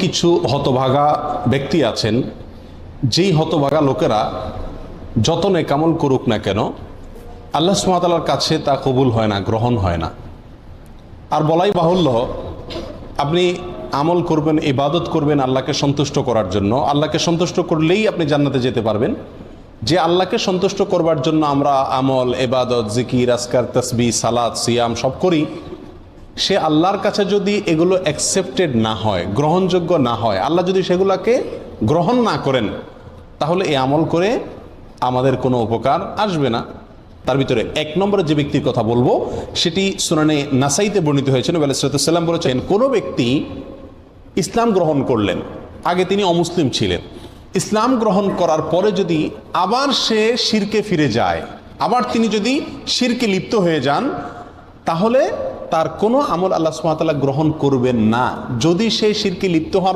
কিছু হতভাগা ব্যক্তি আছেন, যেই হতভাগা লোকেরা যত নেকামল করুক না কেন আল্লাহ সুবহানাহু ওয়া তাআলার কাছে তা কবুল হয় না, গ্রহণ হয় না। আর বলাই বাহুল্য, আপনি আমল করবেন, ইবাদত করবেন আল্লাহকে সন্তুষ্ট করার জন্য, আল্লাহকে সন্তুষ্ট করলেই আপনি জান্নাতে যেতে পারবেন। যে আল্লাহকে সন্তুষ্ট করবার জন্য আমরা আমল, ইবাদত, জিকির, আজকার, তাসবিহ, সালাত, সিয়াম সব করি, সে আল্লাহর কাছে যদি এগুলো অ্যাকসেপ্টেড না হয়, গ্রহণযোগ্য না হয়, আল্লাহ যদি সেগুলোকে গ্রহণ না করেন, তাহলে এই আমল করে আমাদের কোনো উপকার আসবে না। তার ভিতরে এক নম্বরে যে ব্যক্তির কথা বলবো সেটি সুনানে নাসাইতে বর্ণিত হয়েছে। নবী আলাইহিস সালাম বলেছেন, কোনো ব্যক্তি ইসলাম গ্রহণ করলেন, আগে তিনি অমুসলিম ছিলেন, ইসলাম গ্রহণ করার পরে যদি আবার সে শিরকে ফিরে যায়, আবার তিনি যদি শিরকে লিপ্ত হয়ে যান, তাহলে তার কোনো আমল আল্লাহ সুবহানাহু ওয়া তাআলা গ্রহণ করবেন না। যদি সে শিরকে লিপ্ত হওয়ার